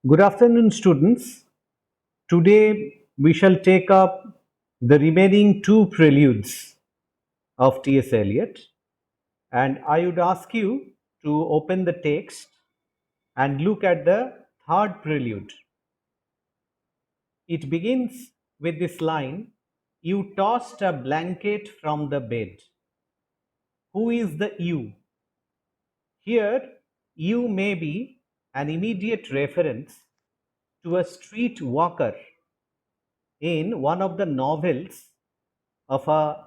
Good afternoon, students. Today we shall take up the remaining two preludes of T.S. Eliot, and I would ask you to open the text and look at the third prelude. It begins with this line: "You tossed a blanket from the bed." Who is the you? Here, you may be an immediate reference to a street walker in one of the novels of a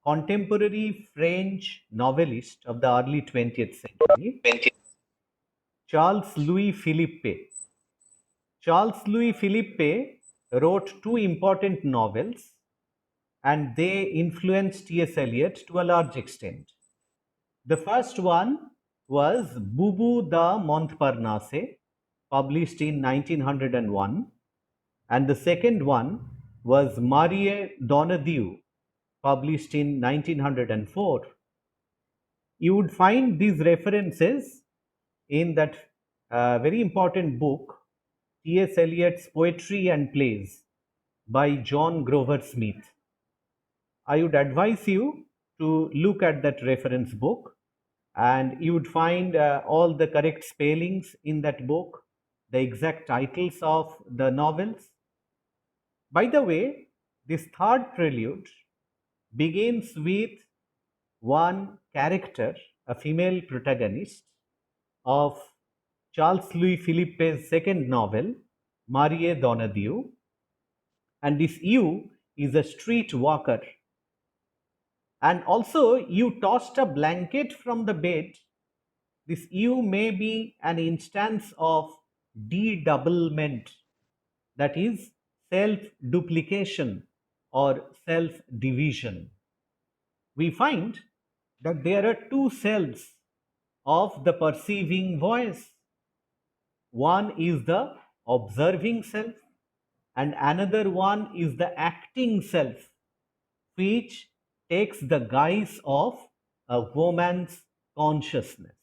contemporary French novelist of the early 20th century, Charles Louis Philippe. Charles Louis Philippe wrote two important novels and they influenced T.S. Eliot to a large extent. The first one was Bubu de Montparnasse, published in 1901, and the second one was Marie Donadieu, published in 1904. You would find these references in that very important book, T.S. Eliot's Poetry and Plays by John Grover Smith. I would advise you to look at that reference book, and you would find all the correct spellings in that book, the exact titles of the novels. By the way, this third prelude begins with one character, a female protagonist of Charles Louis Philippe's second novel, Marie Donadieu, and this you is a street walker. And also, you tossed a blanket from the bed. This you may be an instance of de-doublement, that is, self-duplication or self-division. We find that there are two selves of the perceiving voice. One is the observing self, and another one is the acting self, which takes the guise of a woman's consciousness.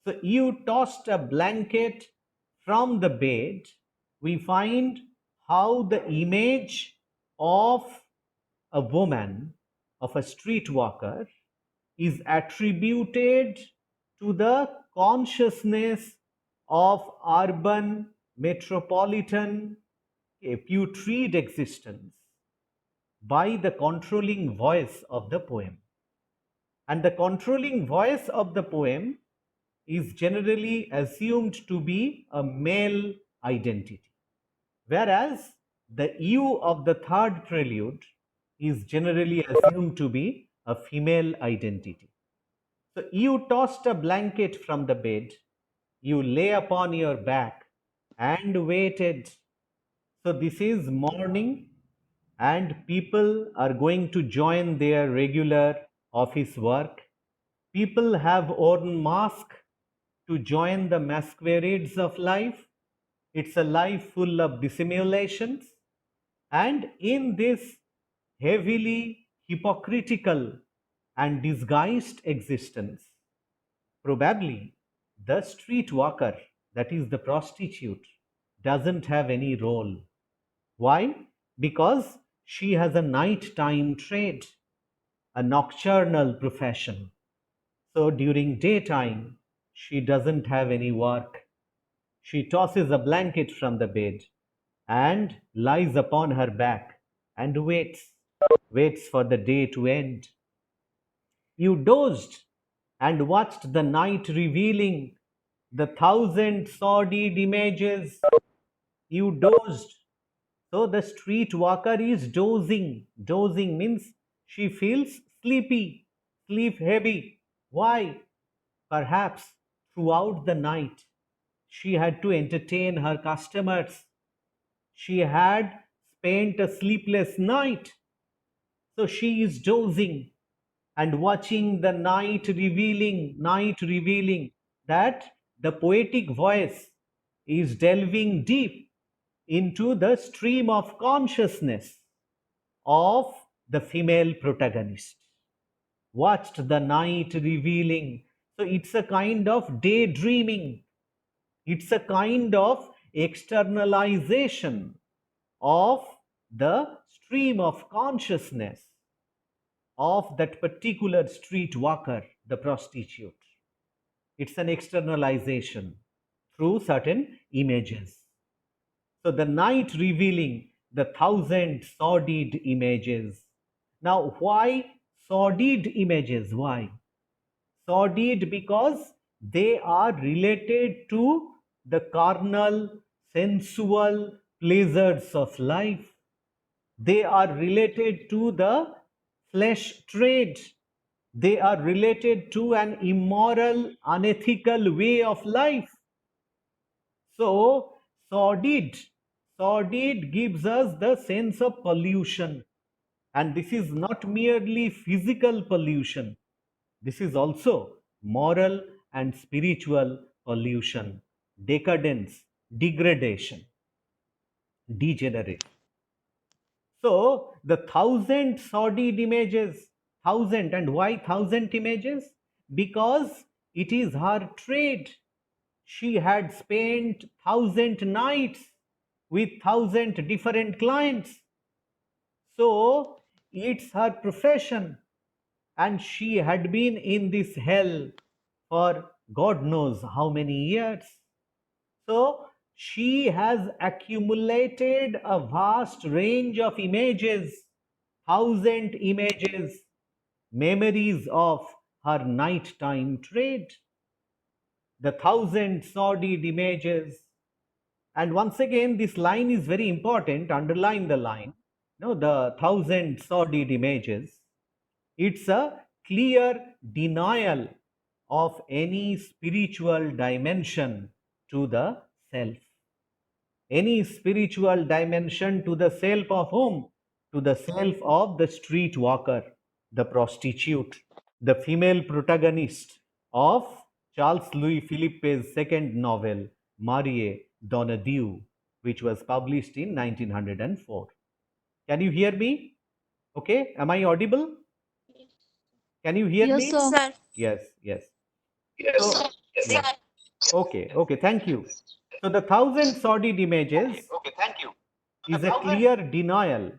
So, you tossed a blanket from the bed. We find how the image of a woman, of a streetwalker, is attributed to the consciousness of urban, metropolitan, a putrid existence by the controlling voice of the poem. And the controlling voice of the poem is generally assumed to be a male identity, whereas the you of the third prelude is generally assumed to be a female identity. So you tossed a blanket from the bed, you lay upon your back and waited. So this is morning, and people are going to join their regular office work. People have worn masks to join the masquerades of life. It's a life full of dissimulations. And in this heavily hypocritical and disguised existence, probably the streetwalker, that is the prostitute, doesn't have any role. Why? Because she has a nighttime trade, a nocturnal profession. So during daytime, she doesn't have any work. She tosses a blanket from the bed and lies upon her back and waits for the day to end. You dozed and watched the night revealing the thousand sordid images. You dozed. So the street walker is dozing. Dozing means she feels sleepy, sleep heavy. Why? Perhaps throughout the night she had to entertain her customers. She had spent a sleepless night. So she is dozing and watching the night revealing that the poetic voice is delving deep into the stream of consciousness of the female protagonist. Watched the night revealing. So it's a kind of daydreaming. It's a kind of externalization of the stream of consciousness of that particular street walker, the prostitute. It's an externalization through certain images. So the night revealing the thousand sordid images. Now, why sordid images? Why? Sordid because they are related to the carnal, sensual pleasures of life. They are related to the flesh trade. They are related to an immoral, unethical way of life. So, sordid gives us the sense of pollution. And this is not merely physical pollution. This is also moral and spiritual pollution, decadence, degradation, degeneration. So, the thousand sordid images, thousand, and why thousand images? Because it is her trade. She had spent thousand nights with thousand different clients. So, it's her profession, and she had been in this hell for God knows how many years. So, she has accumulated a vast range of images, thousand images, memories of her nighttime trade, the thousand sordid images. And once again, this line is very important, underline the line. No, the thousand sordid images. It's a clear denial of any spiritual dimension to the self. Any spiritual dimension to the self of whom? To the self of the street walker, the prostitute, the female protagonist of Charles Louis Philippe's second novel, Marie Donadieu, which was published in 1904. Can you hear me? Okay, am I audible? Can you hear Yes, me? sir. Sir. Yes, yes. Yes, So, sir. yeah. Okay, thank you. So the thousand sordid images Okay, thank you. is a clear denial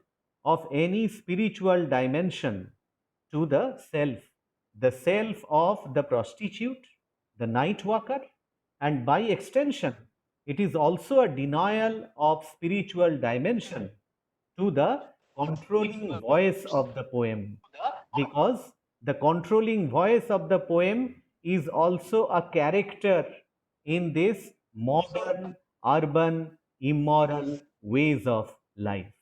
of any spiritual dimension to the self of the prostitute, the night walker, and by extension, it is also a denial of spiritual dimension to the controlling voice of the poem, because the controlling voice of the poem is also a character in this modern, urban, immoral ways of life.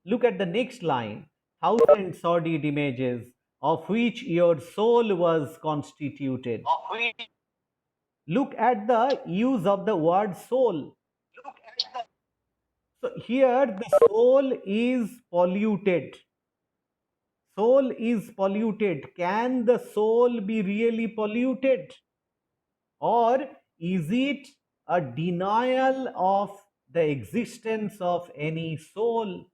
Look at the next line, thousand sordid images of which your soul was constituted. Look at the use of the word soul. So here the soul is polluted. Soul is polluted. Can the soul be really polluted? Or is it a denial of the existence of any soul?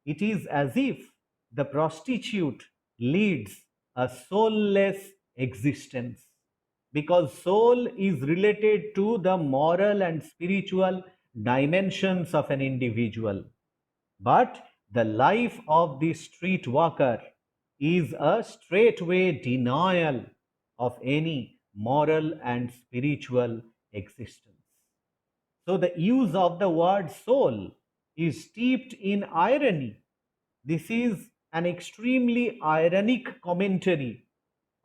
It is as if the prostitute leads a soulless existence, because soul is related to the moral and spiritual dimensions of an individual. But the life of the street walker is a straightway denial of any moral and spiritual existence. So the use of the word soul is steeped in irony. This is an extremely ironic commentary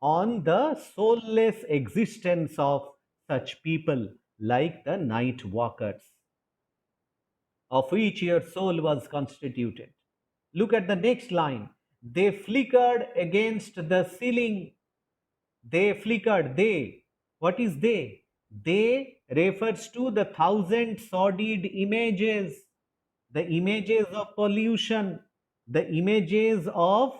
on the soulless existence of such people like the night walkers, of which your soul was constituted. Look at the next line. They flickered against the ceiling. They flickered. They. What is they? They refers to the thousand sordid images, the images of pollution, the images of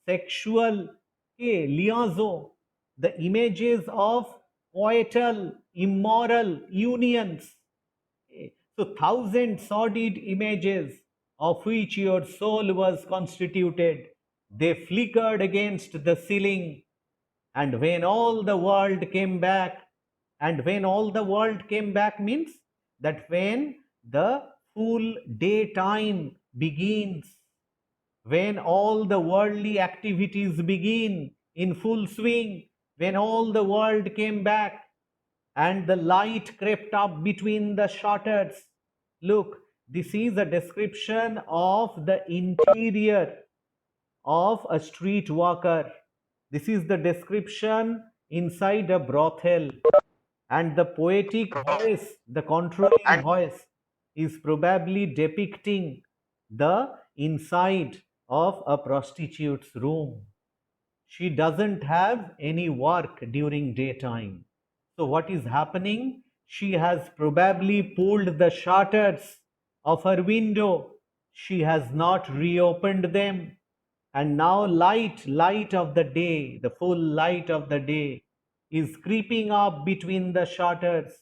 sexual liaison, the images of coital, immoral unions. So, thousand sordid images of which your soul was constituted, they flickered against the ceiling. And when all the world came back, And when all the world came back means that when the full daytime begins, when all the worldly activities begin in full swing, when all the world came back and the light crept up between the shutters. Look, this is a description of the interior of a street walker. This is the description inside a brothel. And the poetic voice, the controlling voice, is probably depicting the inside of a prostitute's room. She doesn't have any work during daytime. So what is happening? She has probably pulled the shutters of her window. She has not reopened them. And now light of the day, the full light of the day is creeping up between the shutters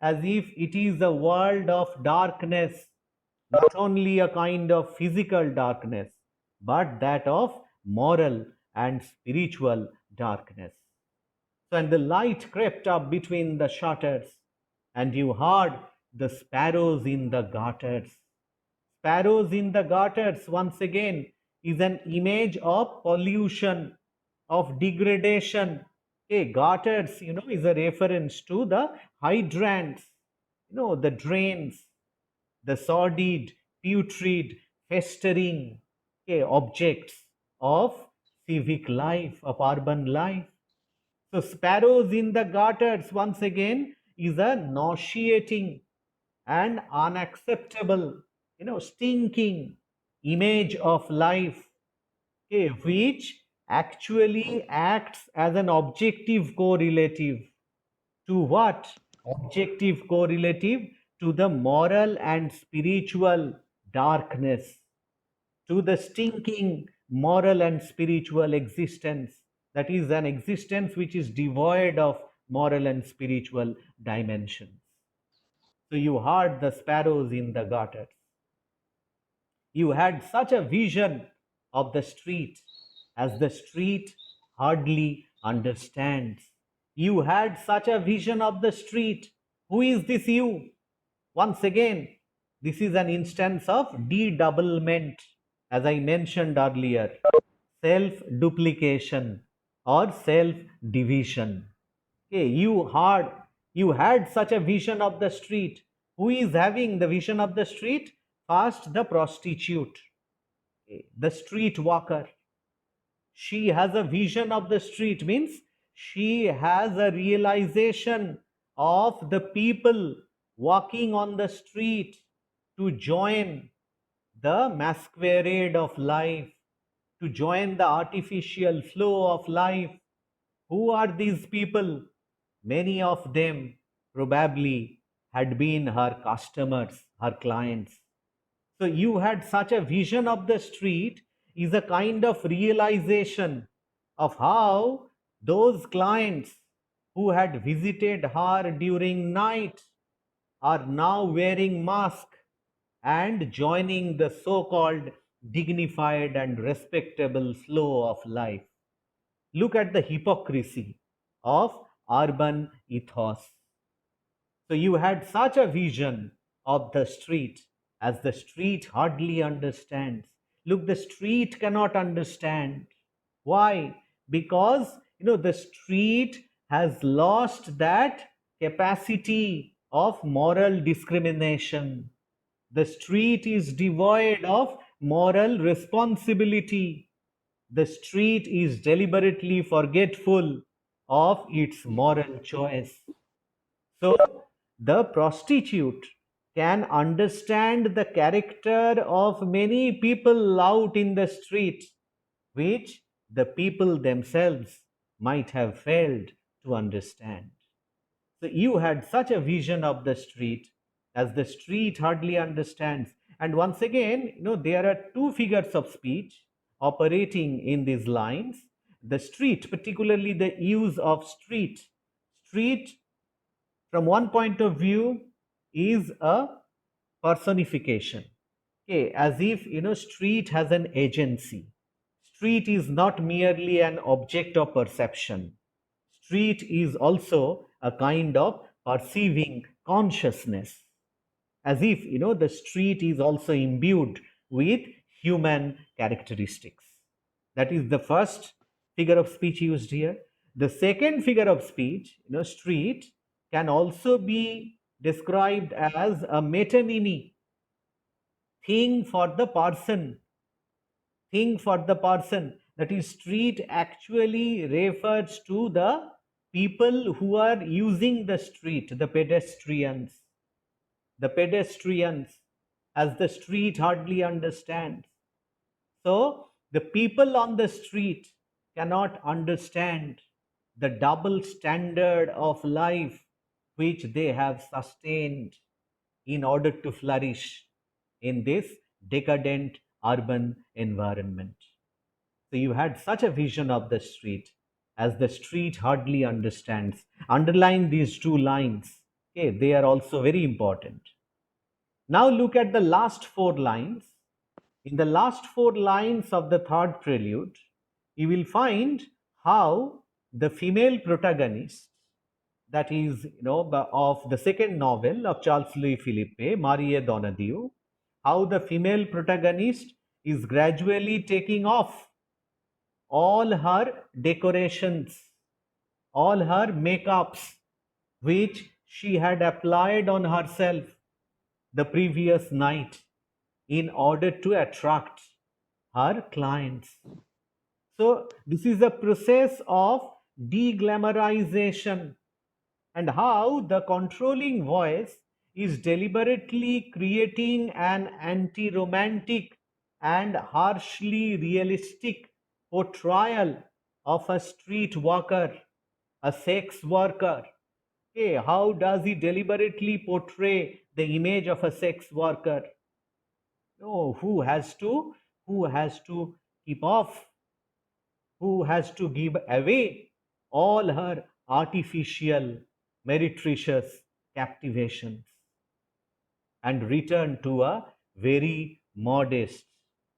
as if it is a world of darkness, not only a kind of physical darkness, but that of moral and spiritual darkness. So, and the light crept up between the shutters, and you heard the sparrows in the gutters. Sparrows in the gutters, once again, is an image of pollution, of degradation. Okay, gutters, is a reference to the hydrants, the drains, the sordid, putrid, festering objects of civic life, of urban life. So, sparrows in the gutters, once again, is a nauseating and unacceptable, stinking image of life, which actually acts as an objective correlative to what? Objective correlative to the moral and spiritual darkness, to the stinking moral and spiritual existence, that is an existence which is devoid of moral and spiritual dimensions. So you heard the sparrows in the gutters. You had such a vision of the street as the street hardly understands. You had such a vision of the street. Who is this you? Once again, this is an instance of dedoublement, as I mentioned earlier, self-duplication or self-division. Okay, you had such a vision of the street. Who is having the vision of the street? First, the prostitute, okay, the street walker. She has a vision of the street, means she has a realization of the people walking on the street to join the masquerade of life, to join the artificial flow of life. Who are these people? Many of them probably had been her customers, her clients. So you had such a vision of the street is a kind of realization of how those clients who had visited her during night are now wearing masks and joining the so-called dignified and respectable flow of life. Look at the hypocrisy of urban ethos. So you had such a vision of the street as the street hardly understands. Look, the street cannot understand. Why? Because the street has lost that capacity of moral discrimination. The street is devoid of moral responsibility. The street is deliberately forgetful of its moral choice. So the prostitute can understand the character of many people out in the street, which the people themselves might have failed to understand. So you had such a vision of the street as the street hardly understands. And once again, there are two figures of speech operating in these lines. The street, particularly the use of street. Street, from one point of view, is a personification. Okay, as if street has an agency. Street is not merely an object of perception. street is also a kind of perceiving consciousness, as if the street is also imbued with human characteristics. That is the first figure of speech used here. The second figure of speech, street, can also be described as a metonymy, thing for the person. Thing for the person. That is, street actually refers to the people who are using the street, the pedestrians. The pedestrians, as the street hardly understands. So, the people on the street cannot understand the double standard of life which they have sustained in order to flourish in this decadent urban environment. So you had such a vision of the street, as the street hardly understands. Underline these two lines. Okay, they are also very important. Now look at the last four lines. In the last four lines of the third prelude, you will find how the female protagonist, that is, of the second novel of Charles Louis Philippe, Marie Donadieu, how the female protagonist is gradually taking off all her decorations, all her makeups, which she had applied on herself the previous night in order to attract her clients. So, this is a process of de-glamorization, and how the controlling voice is deliberately creating an anti-romantic and harshly realistic portrayal of a street worker, a sex worker. Okay, how does he deliberately portray the image of a sex worker? No, who has to keep off, who has to give away all her artificial, meretricious captivations and return to a very modest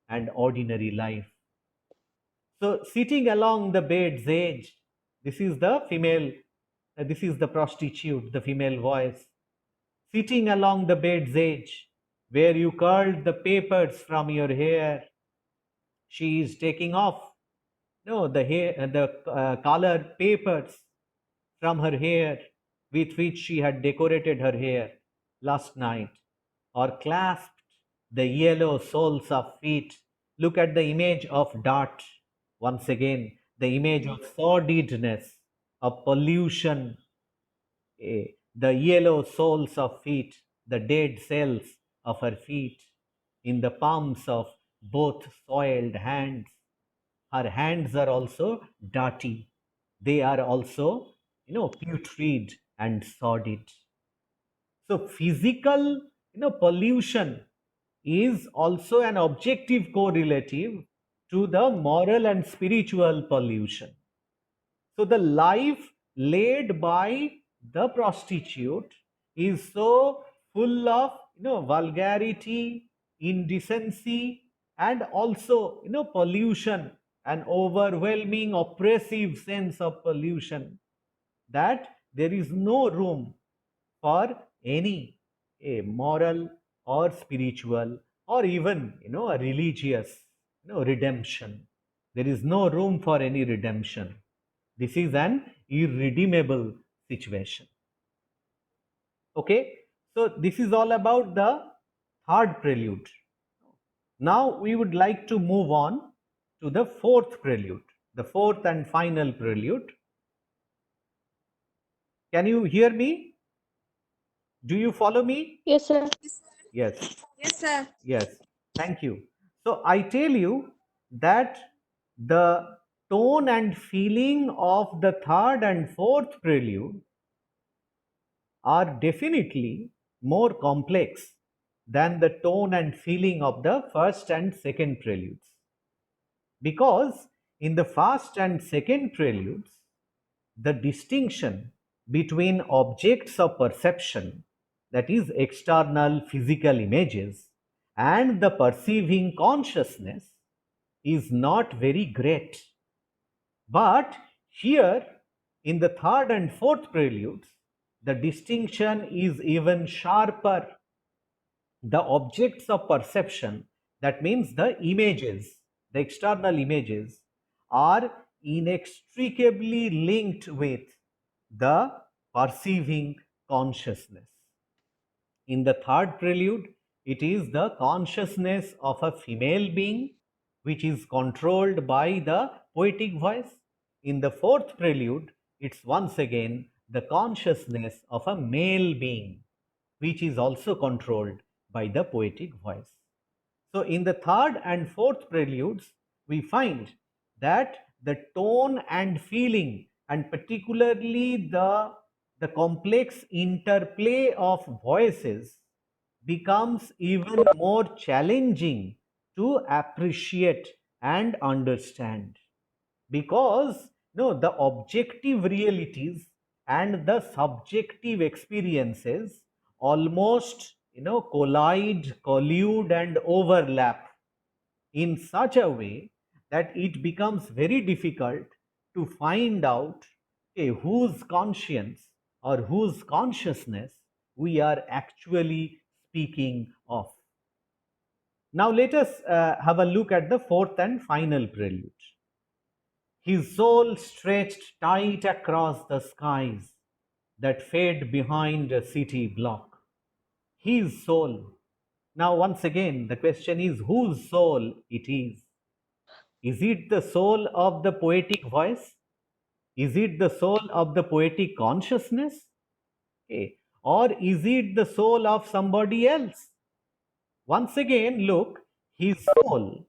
and ordinary life. So, sitting along the bed's edge, this is the female, this is the prostitute, the female voice. Sitting along the bed's edge, where you curled the papers from your hair, she is taking off the hair, the colored papers from her hair with which she had decorated her hair last night, or clasped the yellow soles of feet. Look at the image of dirt once again, the image of sordidness, of pollution, the yellow soles of feet, the dead cells of her feet in the palms of both soiled hands. Her hands are also dirty. They are also, putrid and sordid. So physical, pollution is also an objective correlative to the moral and spiritual pollution. So the life led by the prostitute is so full of, vulgarity, indecency, and also, pollution, an overwhelming, oppressive sense of pollution, that there is no room for any moral or spiritual or even a religious redemption. There is no room for any redemption. This is an irredeemable situation. Okay, so this is all about the third prelude. Now we would like to move on to the fourth prelude, the fourth and final prelude. Can you hear me? Do you follow me? Yes, sir. Yes. Yes, sir. Yes. Thank you. So I tell you that the tone and feeling of the third and fourth prelude are definitely more complex than the tone and feeling of the first and second preludes. Because in the first and second preludes, the distinction between objects of perception, that is, external physical images, and the perceiving consciousness is not very great. But here, In the third and fourth preludes, the distinction is even sharper. The objects of perception, that means the images, the external images, are inextricably linked with the perceiving consciousness. In the third prelude, it is the consciousness of a female being which is controlled by the poetic voice. In the fourth prelude, it's once again the consciousness of a male being which is also controlled by the poetic voice. So, in the third and fourth preludes, we find that the tone and feeling, and particularly the complex interplay of voices, becomes even more challenging to appreciate and understand, because no, the objective realities and the subjective experiences almost collide, collude and overlap in such a way that it becomes very difficult to find out, okay, whose conscience or whose consciousness we are actually speaking of. Now let us have a look at the fourth and final prelude. His soul stretched tight across the skies that fade behind a city block. His soul. Now, once again, the question is whose soul it is. Is it the soul of the poetic voice? Is it the soul of the poetic consciousness? Okay. Or is it the soul of somebody else? Once again, look, his soul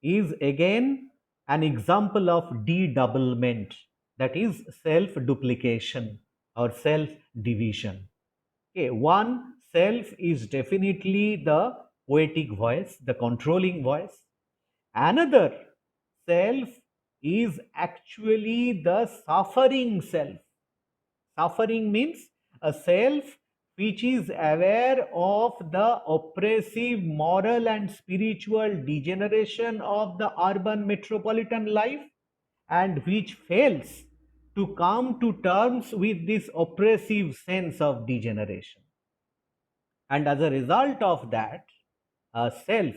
is again an example of dedoublement, that is self duplication or self division. Okay, one self is definitely the poetic voice, the controlling voice. Another self is actually the suffering self. Suffering means a self which is aware of the oppressive moral and spiritual degeneration of the urban metropolitan life, and which fails to come to terms with this oppressive sense of degeneration. And as a result of that, a self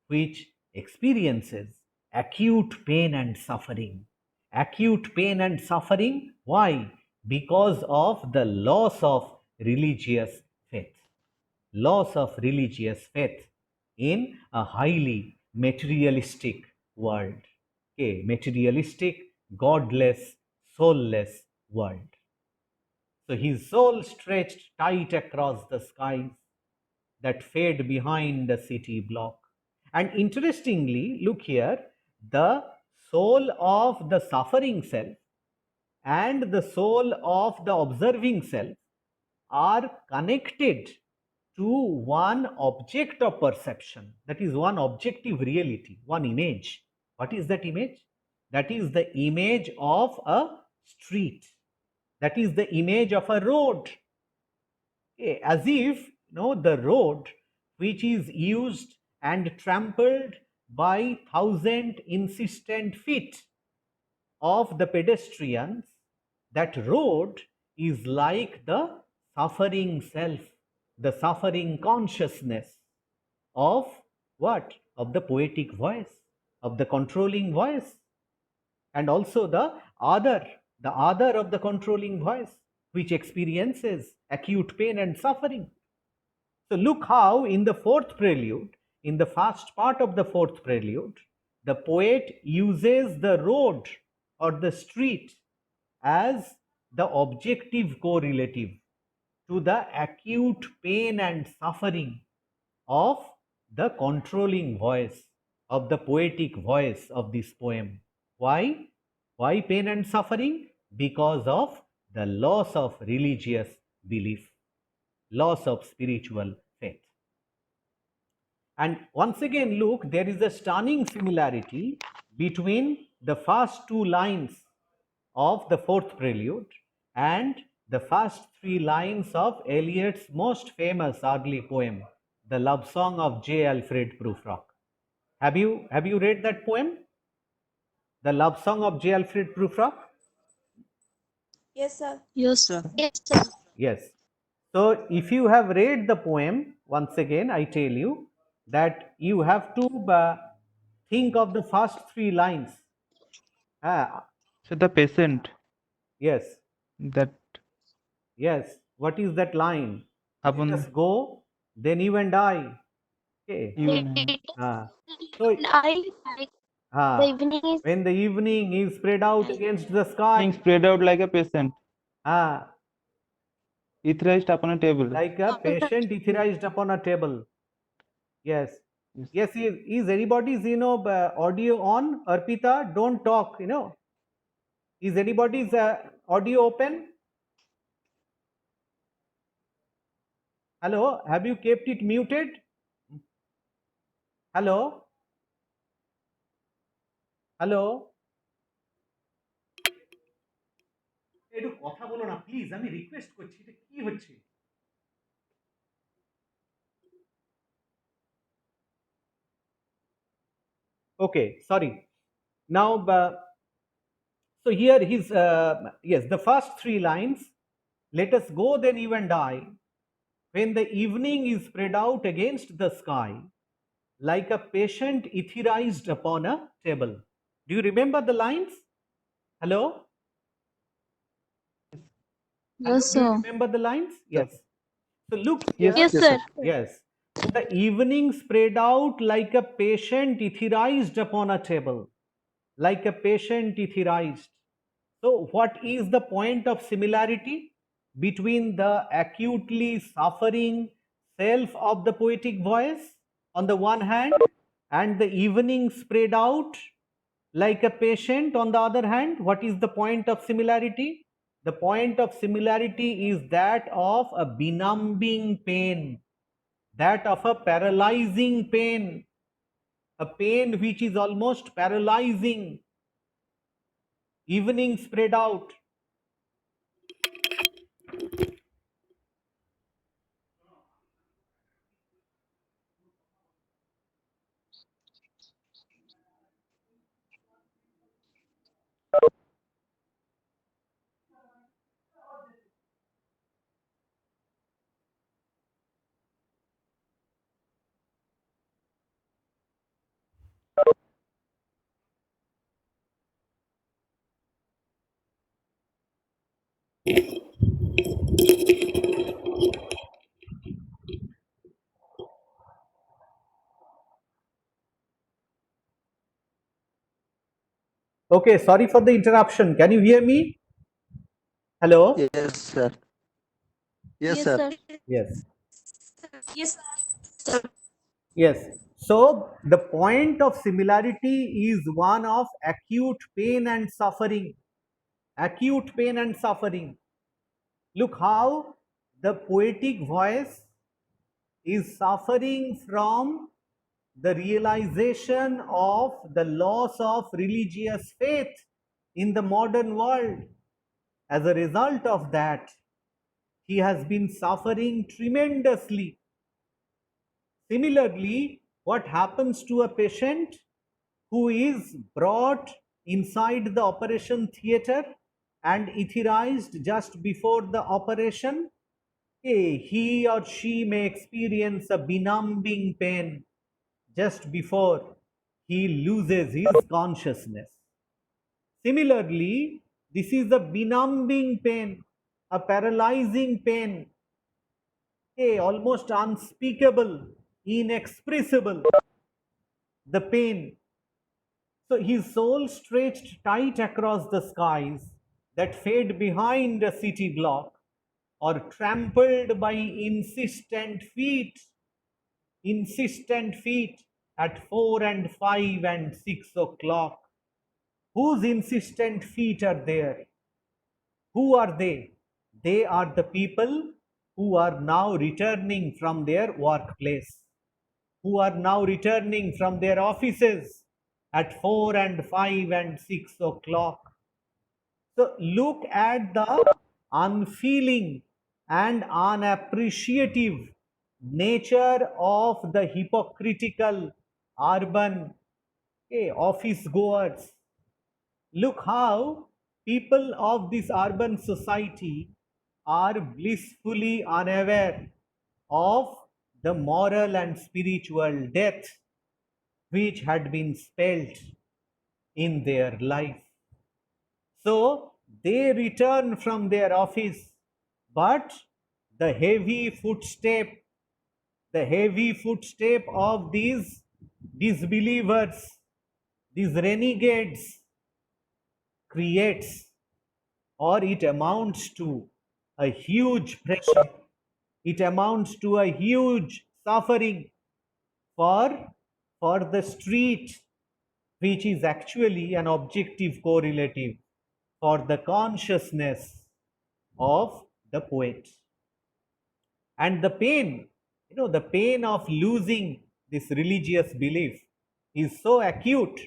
which experiences acute pain and suffering. Acute pain and suffering, why? Because of the loss of religious faith. Loss of religious faith in a highly materialistic world. Okay, materialistic, godless, soulless world. So his soul stretched tight across the skies that fade behind the city block. And interestingly, look here, the soul of the suffering self and the soul of the observing self are connected to one object of perception, that is one objective reality, one image. What is that image? That is the image of a street, that is the image of a road. As if the road which is used and trampled by thousand insistent feet of the pedestrians, that road is like the suffering self, the suffering consciousness of what? Of the poetic voice, of the controlling voice, and also the other of the controlling voice, which experiences acute pain and suffering. So look how in the fourth prelude, in the first part of the fourth prelude, the poet uses the road or the street as the objective correlative to the acute pain and suffering of the controlling voice, of the poetic voice of this poem. Why? Why pain and suffering? Because of the loss of religious belief, loss of spiritual faith. And once again, look, there is a stunning similarity between the first two lines of the fourth prelude and the first three lines of Eliot's most famous early poem, the love song of J. Alfred Prufrock. Have you read that poem? The love song of J. Alfred Prufrock? Yes, sir. Yes, sir. Yes, sir. Yes. So if you have read the poem, once again, I tell you that you have to think of the first three lines. So the patient Yes, that yes. What is that line? Let us upon go, then you and I. Okay. evening, Ah. So, I the ah, evening is when the evening is spread out against the sky, being spread out like a patient, ah, etherized upon a table. like a patient etherized upon a table. Yes. Yes. Yes, is anybody's, audio on? Arpita, don't talk, Is anybody's audio open? Hello, have you kept it muted? Hello? Hello? একটু কথা বলো না please, আমি request করছি, এটা কি হচ্ছে? Okay, sorry. Now, so here his, yes, the first three lines, let us go then you and I, when the evening is spread out against the sky, like a patient etherized upon a table. Do you remember the lines? Hello? Hello, yes, do you sir. remember the lines? Sir. Yes. So look Yes, here. Yes, yes, sir. sir. Yes. So the evening spread out like a patient etherized upon a table. Like a patient etherized. So what is the point of similarity between the acutely suffering self of the poetic voice on the one hand and the evening spread out like a patient on the other hand? What is the point of similarity? The point of similarity is that of a benumbing pain, that of a paralyzing pain, a pain which is almost paralyzing. Evening spread out. Okay, sorry for the interruption. Can you hear me? Hello? Yes, sir. Yes, Yes, sir. sir. Yes. Yes, Sir. Yes. So the point of similarity is one of acute pain and suffering. Acute pain and suffering. Look how the poetic voice is suffering from the realization of the loss of religious faith in the modern world. As a result of that, he has been suffering tremendously. Similarly, what happens to a patient who is brought inside the operation theater and etherized just before the operation? He or she may experience a benumbing pain just before he loses his consciousness. Similarly, this is a benumbing pain, a paralyzing pain, almost unspeakable, inexpressible, the pain. So his soul stretched tight across the skies that fade behind a city block, or trampled by insistent feet at 4 and 5 and 6 o'clock. Whose insistent feet are there? Who are they? They are the people who are now returning from their workplace, who are now returning from their offices at 4 and 5 and 6 o'clock. So look at the unfeeling and unappreciative nature of the hypocritical urban office goers. Look how people of this urban society are blissfully unaware of the moral and spiritual death which had been spelt in their life. So they return from their office, but the heavy footstep of these disbelievers, these renegades, creates, or it amounts to, a huge pressure. It amounts to a huge suffering for the street, which is actually an objective correlative for the consciousness of the poet. And the pain, the pain of losing this religious belief is so acute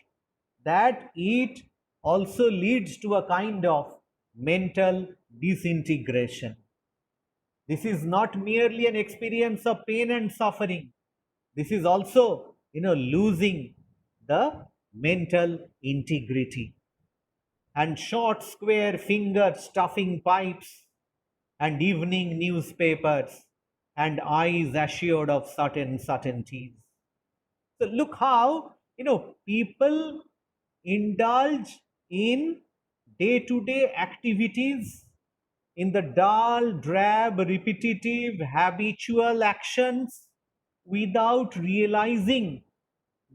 that it also leads to a kind of mental disintegration. This is not merely an experience of pain and suffering. This is also, losing the mental integrity. And short square finger stuffing pipes and evening newspapers and eyes assured of certain certainties. So look how, people indulge in day-to-day activities, in the dull, drab, repetitive, habitual actions without realizing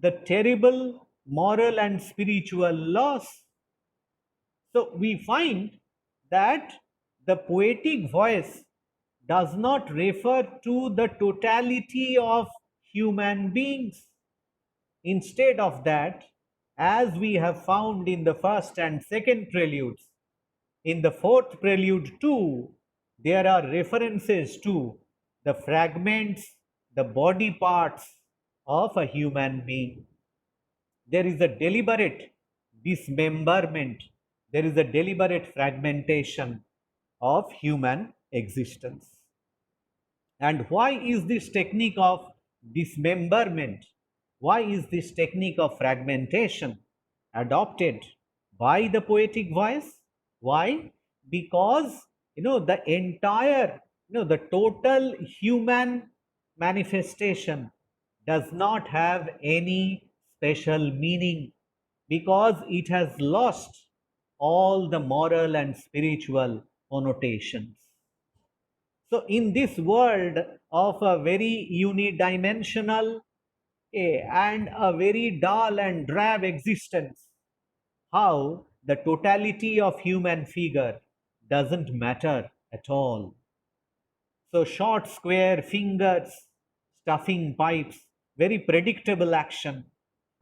the terrible moral and spiritual loss. So we find that the poetic voice does not refer to the totality of human beings. Instead of that, as we have found in the first and second preludes, in the fourth prelude too, there are references to the fragments, the body parts of a human being. There is a deliberate dismemberment, there is a deliberate fragmentation of human existence. And why is this technique of dismemberment, why is this technique of fragmentation adopted by the poetic voice? Why? Because, the entire, the total human manifestation does not have any special meaning, because it has lost all the moral and spiritual connotations. So in this world of a very unidimensional and a very dull and drab existence, how the totality of human figure doesn't matter at all. So short square fingers, stuffing pipes, very predictable action.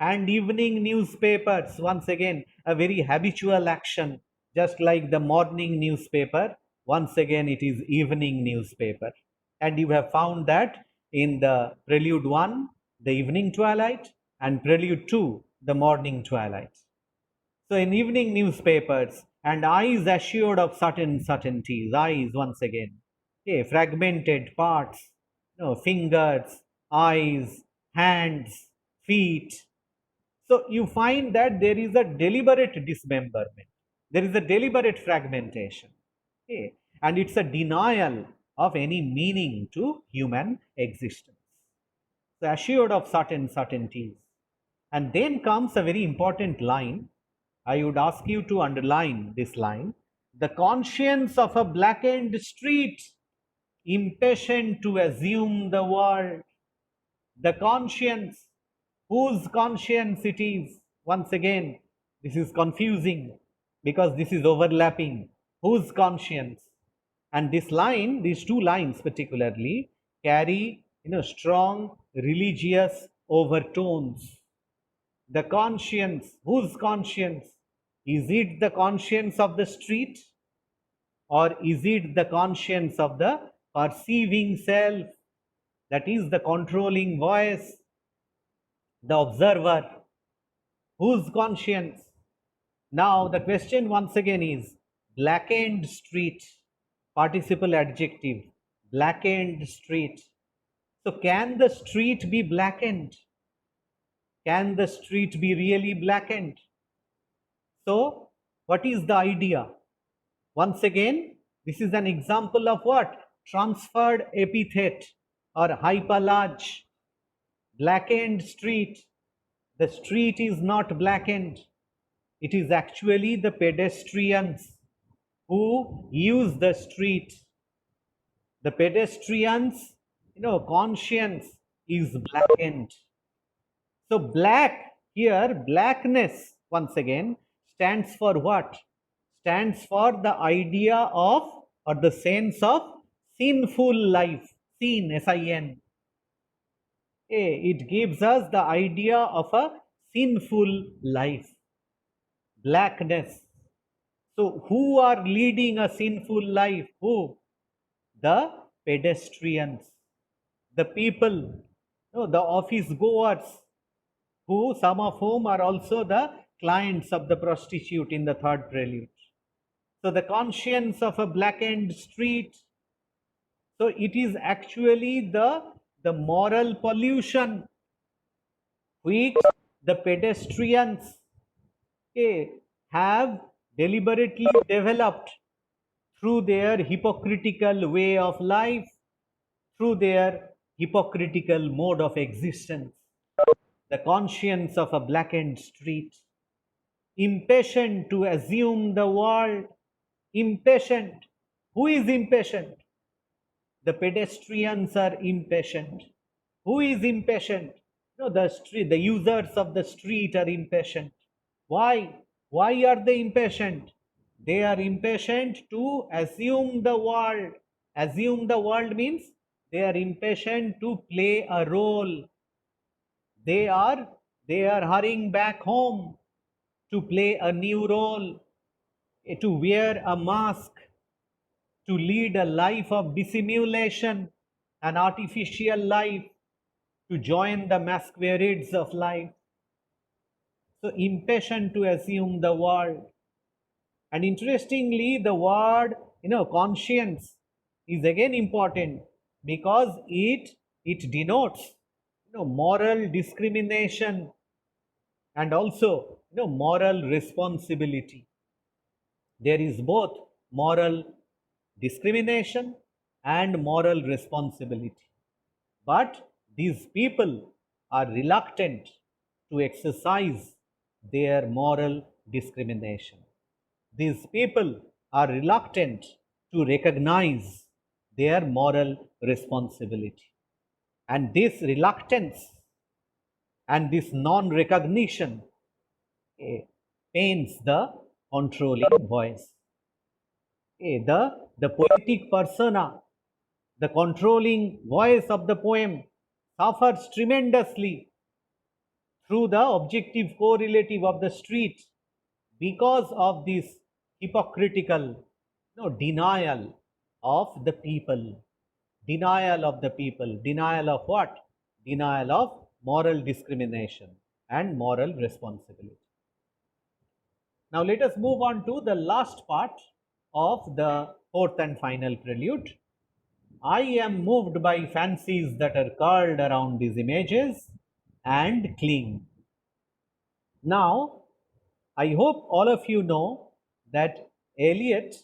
And evening newspapers, once again, a very habitual action, just like the morning newspaper. Once again, it is evening newspaper. And you have found that in the Prelude 1, the evening twilight, and Prelude 2, the morning twilight. So in evening newspapers, and eyes assured of certain certainties, eyes once again, fragmented parts, fingers, eyes, hands, feet. So you find that there is a deliberate dismemberment, there is a deliberate fragmentation, and it's a denial of any meaning to human existence. So assured of certain certainties. And then comes a very important line. I would ask you to underline this line. The conscience of a blackened street, impatient to assume the world. The conscience, whose conscience it is? Once again, this is confusing because this is overlapping. Whose conscience? And this line, these two lines particularly, carry strong religious overtones. The conscience, whose conscience? Is it the conscience of the street, or is it the conscience of the perceiving self, that is the controlling voice, the observer? Whose conscience? Now the question once again is blackened street, participle adjective, blackened street. So can the street be blackened? Can the street be really blackened? So What is the idea? Once again, this is an example of what? Transferred epithet or hyperlarge. Blackened street. The street is not blackened. It is actually the pedestrians who use the street. The pedestrians, conscience is blackened. So black here, blackness once again stands for what? Stands for the idea of or the sense of sinful life. Sin, S-I-N. It gives us the idea of a sinful life. Blackness. So who are leading a sinful life? Who? The pedestrians, the people, the office goers, who some of whom are also the clients of the prostitute in the third prelude. So the conscience of a blackened street. So it is actually the moral pollution which the pedestrians have deliberately developed through their hypocritical way of life, through their hypocritical mode of existence. The conscience of a blackened street, impatient to assume the world, impatient. Who is impatient? The pedestrians are impatient. Who is impatient? No, the users of the street are impatient. Why? Why are they impatient? They are impatient to assume the world. Assume the world means they are impatient to play a role. They are hurrying back home to play a new role, to wear a mask, to lead a life of dissimulation, an artificial life, to join the masquerades of life. So impatient to assume the world. And interestingly, the word, conscience is again important because it denotes, moral discrimination and also, moral responsibility. There is both moral discrimination and moral responsibility. But these people are reluctant to exercise their moral discrimination. These people are reluctant to recognize their moral responsibility. And this reluctance and this non-recognition pains the controlling voice. The poetic persona, the controlling voice of the poem suffers tremendously through the objective correlative of the street because of this hypocritical denial of the people. Denial of the people. Denial of what? Denial of moral discrimination and moral responsibility. Now let us move on to the last part of the fourth and final prelude. I am moved by fancies that are curled around these images and cling. Now, I hope all of you know that Eliot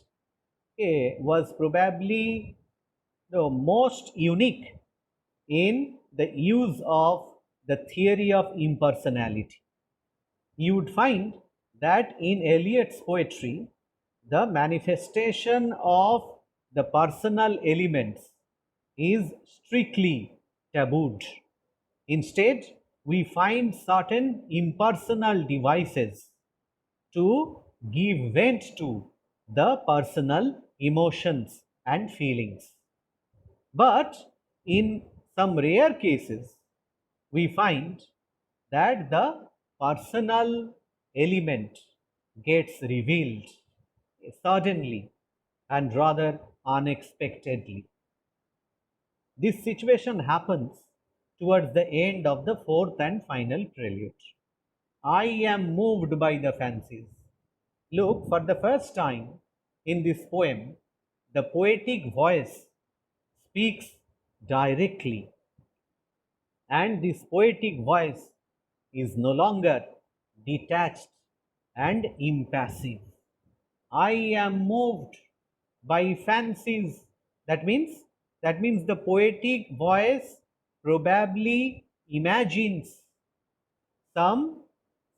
was probably the most unique in the use of the theory of impersonality. You would find that in Eliot's poetry, the manifestation of the personal elements is strictly tabooed. Instead, we find certain impersonal devices to give vent to the personal emotions and feelings. But in some rare cases, we find that the personal element gets revealed suddenly and rather unexpectedly. This situation happens towards the end of the fourth and final prelude. I am moved by the fancies. Look, for the first time in this poem, the poetic voice speaks directly, and this poetic voice is no longer detached and impassive. I am moved by fancies. That means the poetic voice probably imagines some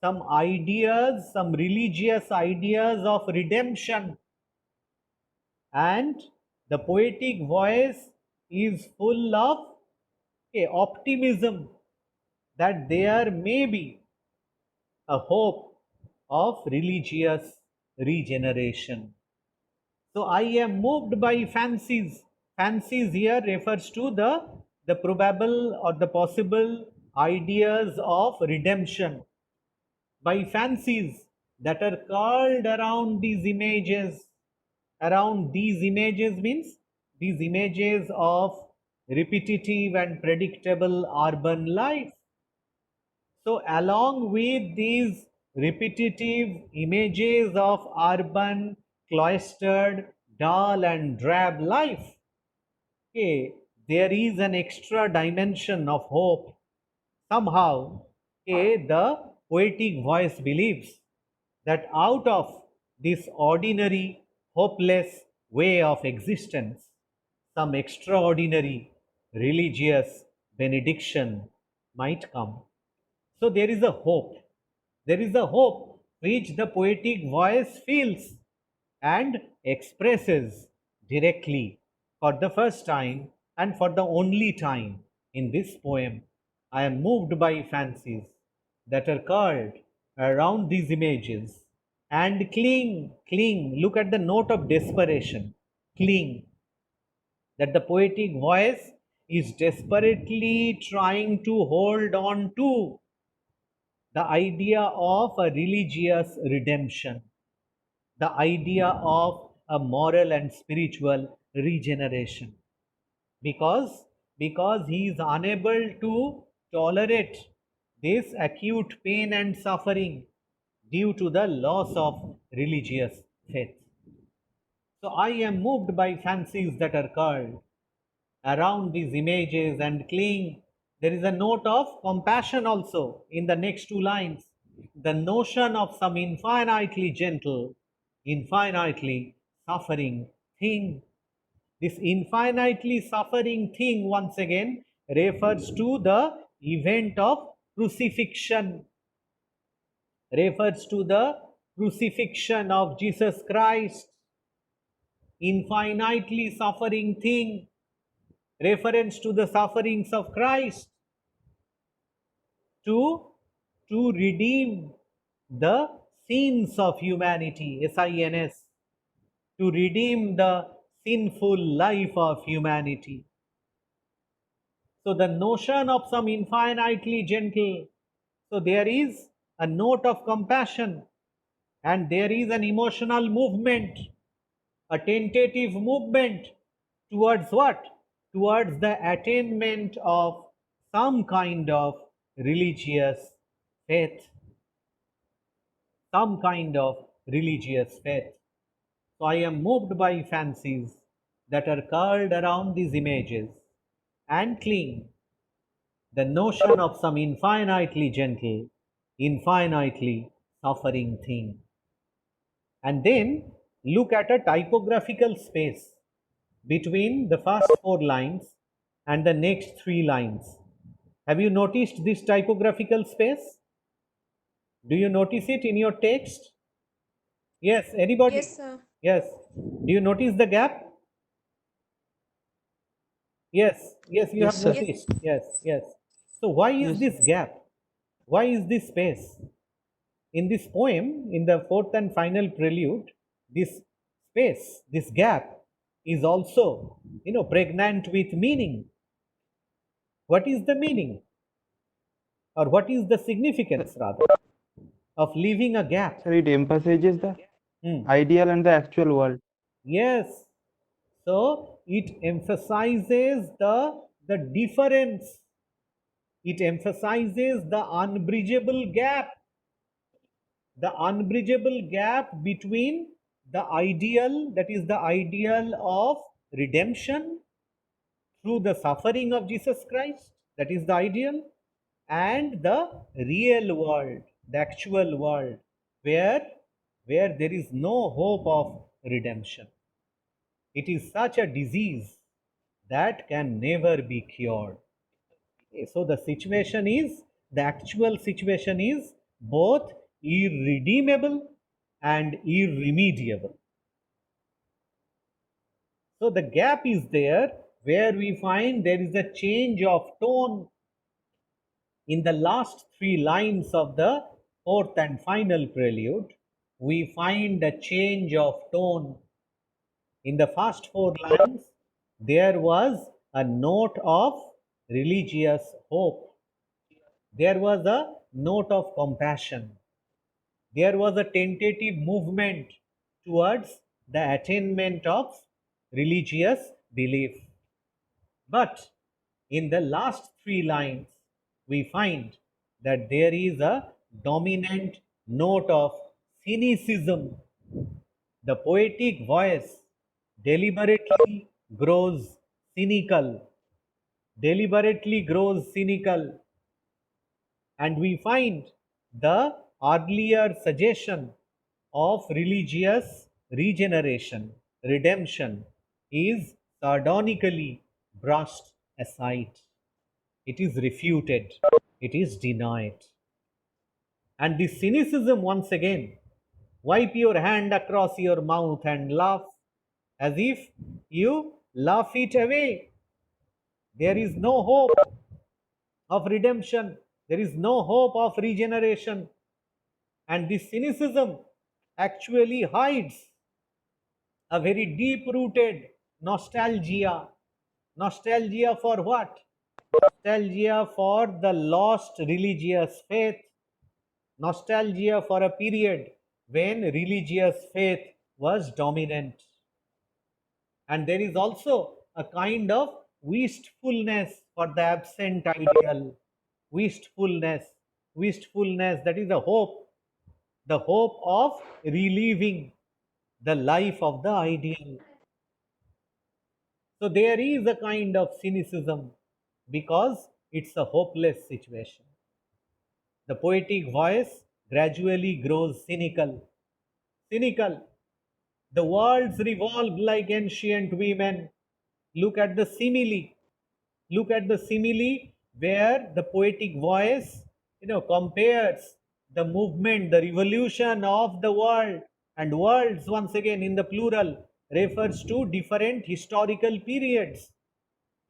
ideas, some religious ideas of redemption, and the poetic voice is full of optimism that there may be a hope of religious regeneration. So I am moved by fancies. Fancies here refers to the probable or the possible ideas of redemption, by fancies that are called around these images. Around these images means these images of repetitive and predictable urban life. So along with these repetitive images of urban, cloistered, dull and drab life, there is an extra dimension of hope. Somehow, the poetic voice believes that out of this ordinary, hopeless way of existence, some extraordinary religious benediction might come. So there is a hope. There is a hope which the poetic voice feels and expresses directly for the first time and for the only time in this poem. I am moved by fancies that are curled around these images and cling. Look at the note of desperation. Cling. That the poetic voice is desperately trying to hold on to the idea of a religious redemption, the idea of a moral and spiritual regeneration, because he is unable to tolerate this acute pain and suffering due to the loss of religious faith. So I am moved by fancies that are curled around these images and cling. There is a note of compassion also in the next two lines. The notion of some infinitely gentle, infinitely suffering thing. This infinitely suffering thing once again refers to the event of crucifixion, refers to the crucifixion of Jesus Christ. Infinitely suffering thing, reference to the sufferings of Christ to redeem the sins of humanity, SINS, to redeem the sinful life of humanity. So the notion of some infinitely gentle, so there is a note of compassion and there is an emotional movement, a tentative movement towards what? Towards the attainment of some kind of religious faith. Some kind of religious faith. So I am moved by fancies that are curled around these images and cling. The notion of some infinitely gentle, infinitely suffering thing. And then look at a typographical space between the first four lines and the next three lines. Have you noticed this typographical space? Do you notice it in your text? Yes, anybody? Yes, sir. Yes. Do you notice the gap? Yes, you Yes, have sir. noticed. Yes. So why is Yes, this gap? Why is this space? In this poem, in the fourth and final prelude, this space, this gap is also, pregnant with meaning. What is the meaning? Or what is the significance rather of leaving a gap? sir, it emphasizes the ideal and the actual world. Yes. So it emphasizes the difference. It emphasizes the unbridgeable gap. The unbridgeable gap between the ideal, that is the ideal of redemption through the suffering of Jesus Christ, that is the ideal, and the real world, the actual world, where where there is no hope of redemption. It is such a disease that can never be cured. So the situation is, the actual situation is both irredeemable and irremediable. So the gap is there where we find there is a change of tone in the last three lines of the fourth and final prelude. We find a change of tone. In the first four lines, there was a note of religious hope. There was a note of compassion. There was a tentative movement towards the attainment of religious belief. But in the last three lines, we find that there is a dominant note of cynicism. The poetic voice deliberately grows cynical, deliberately grows cynical, and we find the earlier suggestion of religious regeneration, redemption, is sardonically brushed aside. It is refuted, it is denied. And this cynicism, once again, wipe your hand across your mouth and laugh as if you laugh it away. There is no hope of redemption. There is no hope of regeneration. And this cynicism actually hides a very deep-rooted nostalgia. Nostalgia for what? Nostalgia for the lost religious faith. Nostalgia for a period when religious faith was dominant. And there is also a kind of wistfulness for the absent ideal. Wistfulness, that is the hope of reliving the life of the ideal. So there is a kind of cynicism because it's a hopeless situation. The poetic voice gradually grows cynical. Cynical. The worlds revolve like ancient women. Look at the simile. Look at the simile where the poetic voice, compares the movement, the revolution of the world, and worlds, once again in the plural, refers to different historical periods,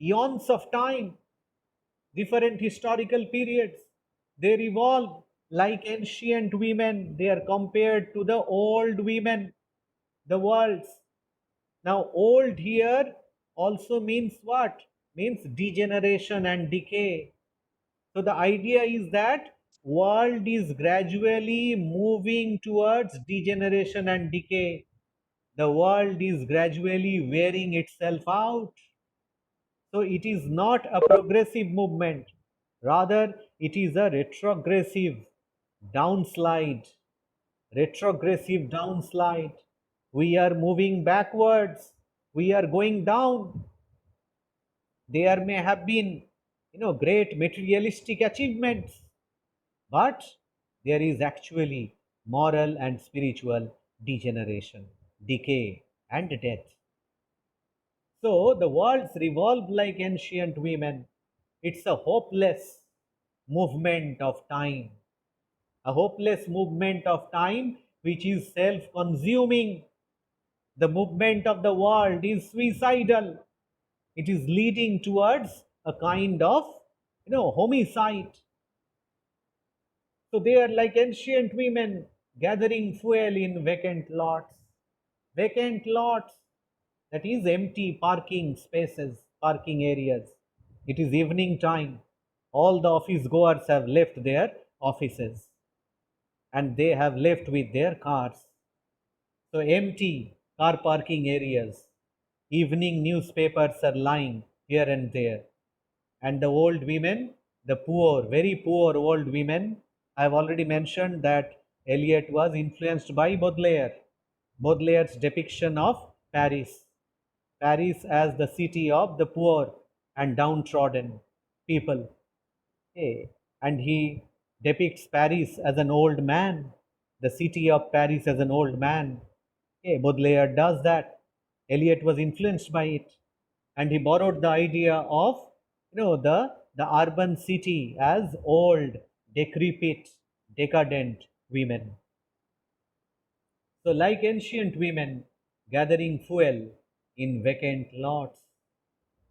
eons of time, different historical periods. They revolve like ancient women. They are compared to the old women, the worlds. Now, old here also means what? Means degeneration and decay. So the idea is that world is gradually moving towards degeneration and decay. The world is gradually wearing itself out. So it is not a progressive movement. Rather, it is a retrogressive downslide. Retrogressive downslide. We are moving backwards. We are going down. There may have been, great materialistic achievements, but there is actually moral and spiritual degeneration, decay, and death. So the worlds revolve like ancient women. It's a hopeless movement of time, a hopeless movement of time which is self-consuming. The movement of the world is suicidal. It is leading towards a kind of, homicide. So they are like ancient women gathering fuel in vacant lots. Vacant lots, that is empty parking spaces, parking areas. It is evening time. All the office goers have left their offices and they have left with their cars. So empty car parking areas. Evening newspapers are lying here and there. And the old women, the poor, very poor old women, I have already mentioned that Eliot was influenced by Baudelaire. Baudelaire's depiction of Paris. Paris as the city of the poor and downtrodden people. And he depicts Paris as an old man. the city of Paris as an old man. Okay, Baudelaire does that. Eliot was influenced by it, and he borrowed the idea of the urban city as old, decrepit, decadent women. So, like ancient women gathering fuel in vacant lots.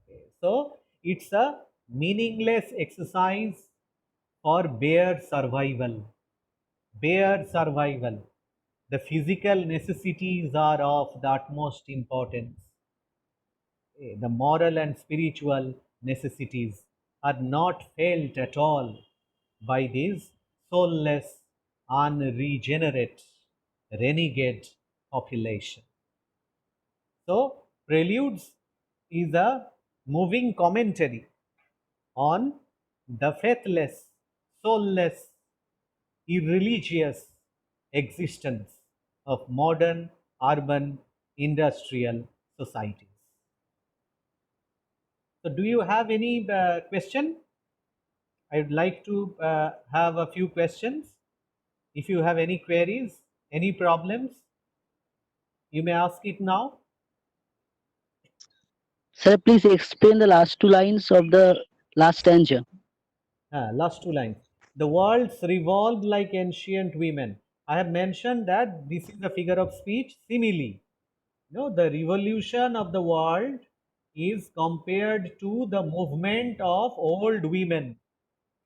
Okay, so, it's a meaningless exercise for bare survival. Bare survival. The physical necessities are of the utmost importance. The moral and spiritual necessities are not felt at all by these soulless, unregenerate, renegade population. So, Preludes is a moving commentary on the faithless, soulless, irreligious existence of modern urban industrial societies. So, do you have any question? I would like to have a few questions. If you have any queries, any problems, you may ask it now. Sir, please explain the last two lines of the last stanza. Last two lines. The worlds revolve like ancient women. I have mentioned that this is a figure of speech simile. The revolution of the world is compared to the movement of old women.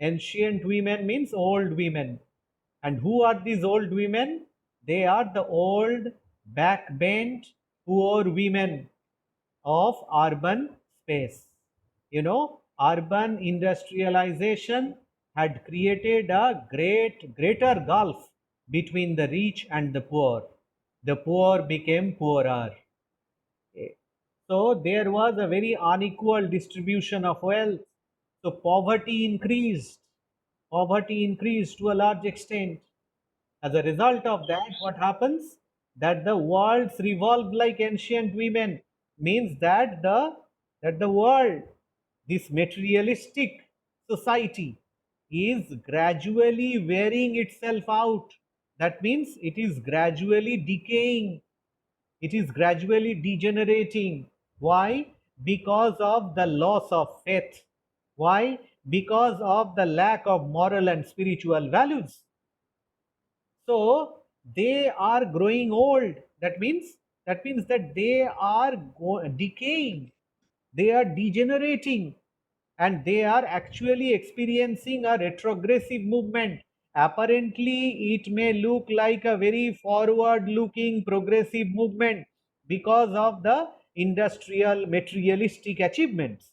Ancient women means old women. And who are these old women? They are the old, backbent, poor women of urban space. Urban industrialization had created a greater gulf between the rich and the poor. The poor became poorer. Okay. So there was a very unequal distribution of wealth. So poverty increased to a large extent. As a result of that, what happens? That the worlds revolve like ancient women, means that the world, this materialistic society, is gradually wearing itself out. That means it is gradually decaying. It is gradually degenerating. Why? Because of the loss of faith. Why? Because of the lack of moral and spiritual values. So they are growing old. That means that they are decaying. They are degenerating, and they are actually experiencing a retrogressive movement. Apparently, it may look like a very forward-looking progressive movement because of the industrial materialistic achievements.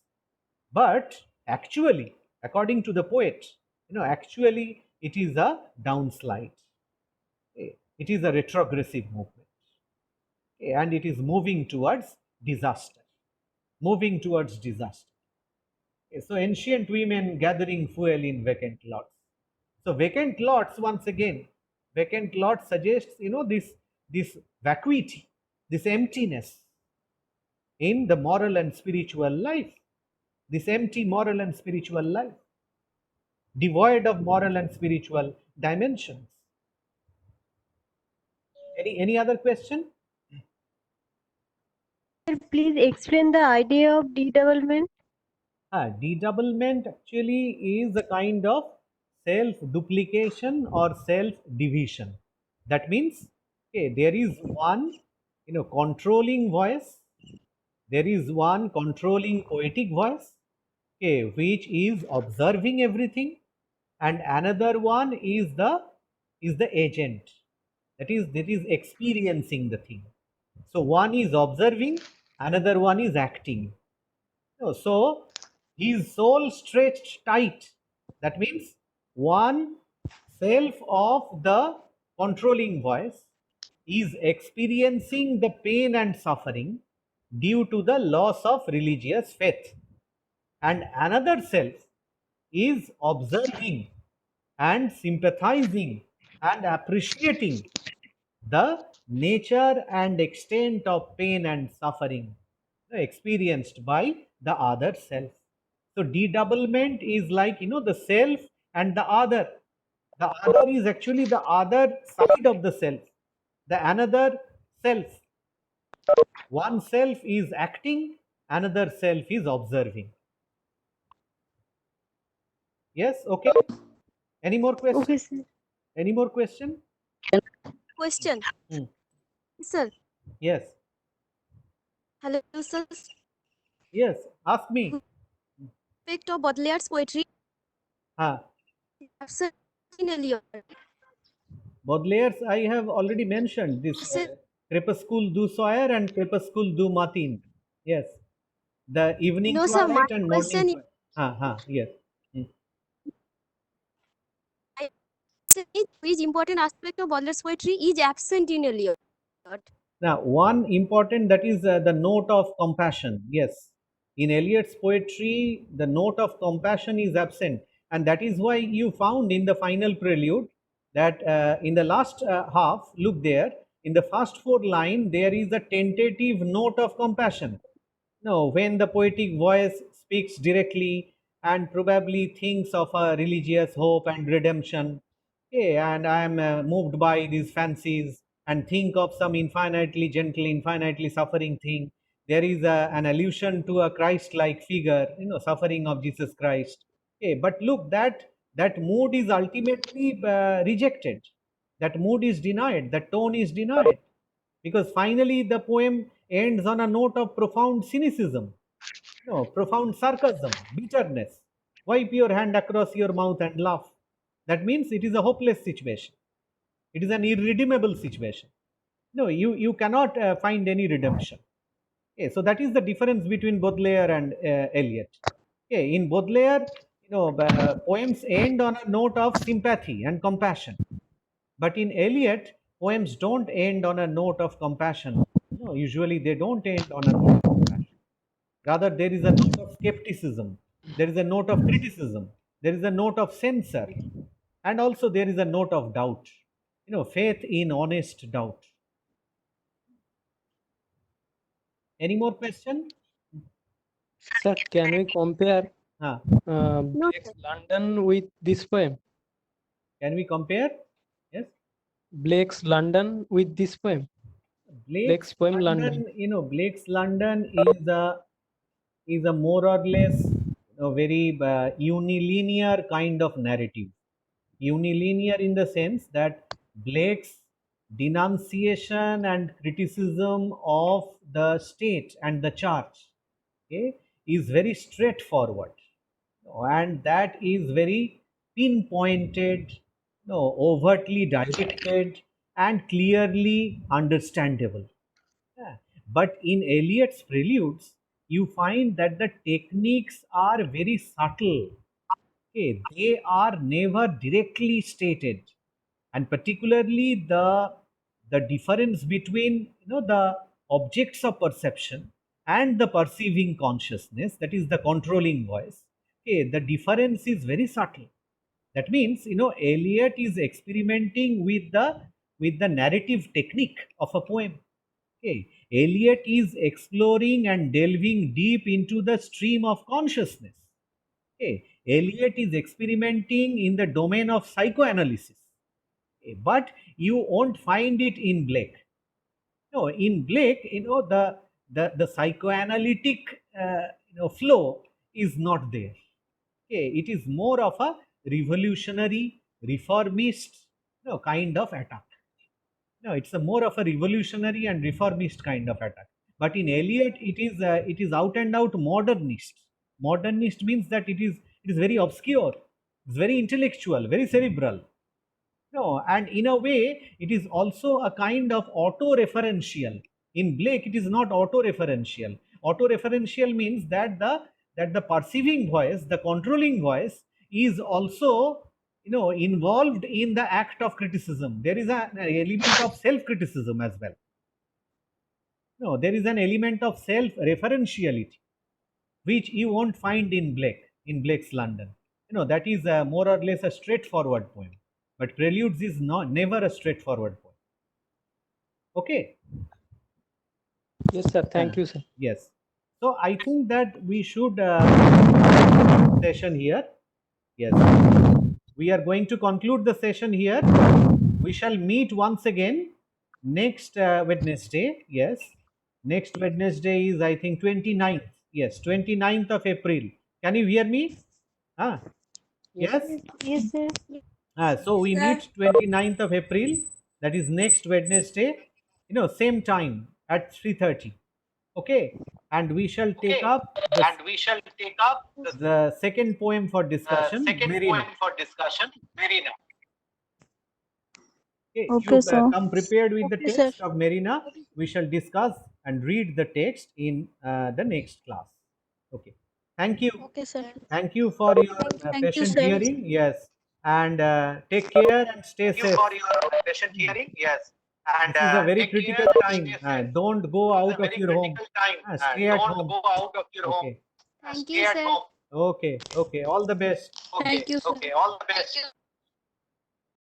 But actually, according to the poet, actually it is a downslide. It is a retrogressive movement, and it is moving towards disaster. Moving towards disaster. So ancient women gathering fuel in vacant lots. So vacant lots, once again, vacant lots suggests this vacuity, this emptiness in the moral and spiritual life. This empty moral and spiritual life, devoid of moral and spiritual dimensions. Any other question? Sir, please explain the idea of dedoublement. Dedoublement actually is a kind of self-duplication or self-division. That means, okay, there is one, controlling voice. There is one controlling poetic voice, okay, which is observing everything, and another one is the agent. That is experiencing the thing. So one is observing, another one is acting. So his soul stretched tight. That means one self of the controlling voice is experiencing the pain and suffering due to the loss of religious faith, and another self is observing and sympathizing and appreciating the nature and extent of pain and suffering experienced by the other self. So dedoublement is like the self and the other. The other is actually the other side of the self, the another self. One self is acting, another self is observing. Yes, okay. Any more question? Okay, sir. Any more question? Question. Hmm. Sir. Yes. Hello, sir. Yes. Ask me. Aspect of Baudelaire's poetry absent in Eliot. Baudelaire's I have already mentioned this Crépuscule du Soir and Crépuscule du Matin. Yes. The evening No, sir. My twilight and morning question twilight. Yes. Which important aspect of Baudelaire's poetry is absent in Eliot? Now, one important, that is the note of compassion. Yes, in Eliot's poetry, the note of compassion is absent, and that is why you found in the final prelude that in the last half, look there, in the first four line, there is a tentative note of compassion. No, when the poetic voice speaks directly and probably thinks of a religious hope and redemption, okay, and I am moved by these fancies and think of some infinitely gentle, infinitely suffering thing. There is an allusion to a Christ-like figure, suffering of Jesus Christ. Okay, but look, that mood is ultimately rejected. That mood is denied. That tone is denied, because finally the poem ends on a note of profound cynicism, profound sarcasm, bitterness. Wipe your hand across your mouth and laugh. That means it is a hopeless situation. It is an irredeemable situation. No, you cannot find any redemption. Okay, so that is the difference between Baudelaire and Eliot. Okay, in Baudelaire, poems end on a note of sympathy and compassion. But in Eliot, poems don't end on a note of compassion. No, usually they don't end on a note of compassion. Rather, there is a note of skepticism, there is a note of criticism, there is a note of censor, and also there is a note of doubt. Faith in honest doubt. Any more question? Sir, can we compare Blake's London with this poem? Can we compare? Yes. Blake's London with this poem. Blake's poem London. Blake's London is a more or less very unilinear kind of narrative. Unilinear in the sense that Blake's denunciation and criticism of the state and the church, okay, is very straightforward, and that is very pinpointed, overtly directed, and clearly understandable. Yeah. But in Eliot's Preludes, you find that the techniques are very subtle. Okay, they are never directly stated, and particularly the difference between the objects of perception and the perceiving consciousness, that is the controlling voice. Okay, the difference is very subtle. That means Eliot is experimenting with the narrative technique of a poem. Okay, Eliot is exploring and delving deep into the stream of consciousness. Okay, Eliot is experimenting in the domain of psychoanalysis. Okay, but you won't find it in Blake. No, in Blake, the psychoanalytic flow is not there. Okay, it is more of a revolutionary, reformist kind of attack. No, it's a more of a revolutionary and reformist kind of attack. But in Eliot, it is out and out modernist. Modernist means that it is very obscure, it's very intellectual, very cerebral. No, and in a way, it is also a kind of auto-referential. In Blake, it is not auto-referential. Auto-referential means that the perceiving voice, the controlling voice, is also involved in the act of criticism. There is an element of self-criticism as well. No, there is an element of self-referentiality, which you won't find in Blake's London. That is more or less a straightforward poem. But Preludes is never a straightforward poem. Okay. Yes, sir. Thank you, sir. Yes. So I think that we should session here. Yes. we are going to conclude the session here. We shall meet once again next Wednesday. Yes, next Wednesday is, I think, 29th. Yes, 29th of April. Can you hear me? Yes? Yes, sir. So we meet 29th of April, that is next Wednesday, same time at 3:30. Okay, and we shall take up the second poem for discussion, Marina. Okay, Okay, you sir. come prepared with the Okay, sir. text of Marina. We shall discuss and read the text in the next class. Okay, thank you. Okay, sir. Thank you for your Thank you, patient sir. hearing. Yes, and take care and stay safe. This is a very critical time. Don't go out of your home. Stay at home. Okay. Thank you, sir. Okay. Okay. All the best. Thank you, sir.